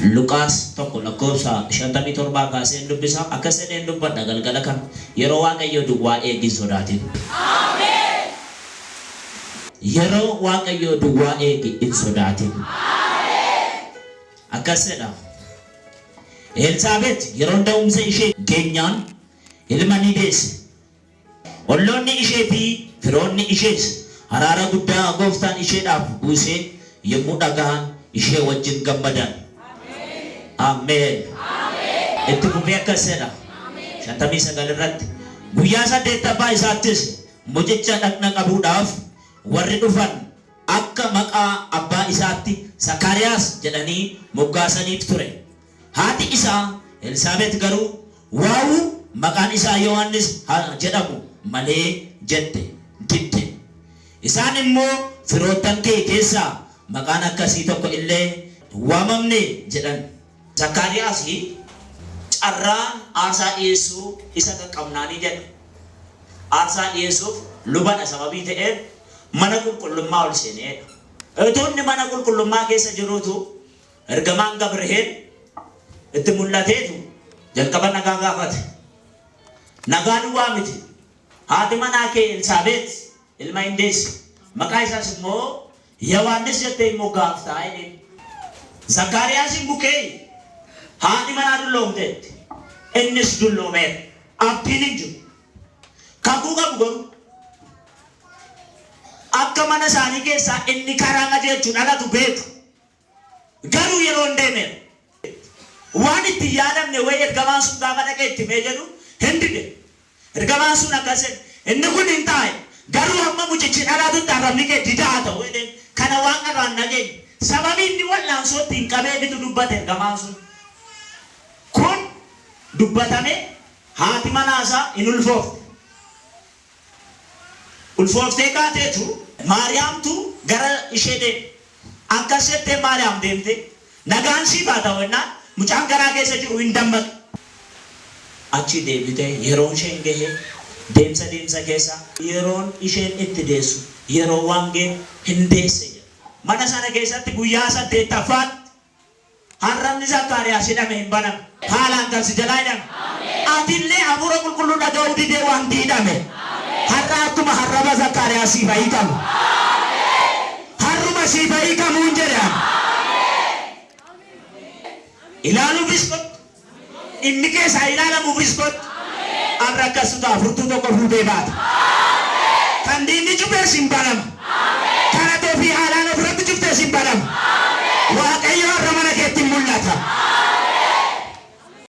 Luqaas tokko lakkoofsa 57 kaasee dubbisa akka sedeen dubbadha galgala kan yeroo Waaqayyo duwwaa eegi sodaatin. Ameen. Yeroo Waaqayyo duwwaa eegi in sodaatin. Ameen. Akka sedha Elsaabeet yeroo da'umsa ishee geenyaan ilma ni deesse. Olloonni ishee fi firoonni ishees araara guddaa gooftaan isheedhaaf buusee yommuu dhagahan ishee wajjin gammadan. Amen. Amen. Itti fufee akkasidha. 59 irratti guyyaa 8 isaattis mucicha dhaqna qabuudhaaf warri dhufan akka maqaa abbaa isaatti Sakariyaas jedhanii moggaasaniif ture. Haati isaa Elsaabeet garuu waawu maqaan isaa Yohaannis jedhamu malee jette didde. Isaan immoo firoottan kee keessaa maqaan akkasii tokko illee waamamne jedhan. Sakariyaas carraan aarsaa dhiyeessuu isa qaqqabnaanii jedha. Aarsaa dhiyeessuuf lubadha sababii ta'eef mana qulqullummaa ol seeneedha. Utuunni mana qulqullummaa keessa jiruutu ergamaan Gabri'eel itti mul'ateetu jalqaba nagaa gaafate. Nagaan waa miti. Haati manaa kee Elsaabeet ilma hin deesse. Maqaa isaas immoo Yohaannis jettee immoo gaaftaa jedheen. Sakariyaas bukkee haati manaa dulloomteetti. Innis dulloomeera. Abdiin hin jiru. Kakuu qabu garuu akka mana isaanii keessaa inni karaa qajeelchuu dhalatu beeku. Garuu yeroo hin deemeera. Waan itti yaadamne wayi ergamaan sun gaafa dhaqee itti mee jedhu hin dide. Ergamaan sun akkas inni kun hin taa'e. Garuu hamma mucichi dhalatutti arrabni kee didaa ta'u kana waan qarraan nageenye. Sababii inni wal'aansootti hin qabee bitu dubbate ergamaan sun. Kun dubbatame haati manaasaa in ulfoofte. Ulfooftee kaateetu Maariyaamtu gara ishee deemte. Akkas jettee Maariyaam deemte. Nagaan siif haa ta'u jennaan mucaan garaa keessa jiru hin dammaqe. Achi deebitee yeroon isheen gahee deemsa keessa yeroon isheen itti deessu yeroo waan ga'e hin deesse. Mana sana keessatti guyyaa 8 harramni Sakariyaas hidhame hin baname. Haalaan kan si jalaa hidhame. Atillee hafuura qulqulluu dhaga'uu didee waan hidhame. Har'a akkuma harraba Sakariyaas siif hiikamu. Harruma siif hiikamu hin jedhamu. Ilaaluufis kottu. Inni keessaa ilaalamuufis kottu. Arra akkasumas furtuu tokko fuutee baata. Kan diinni cufees hin banama. Kana tofii haalaan ofirratti cuftees hin banama. Waaqayyo harrama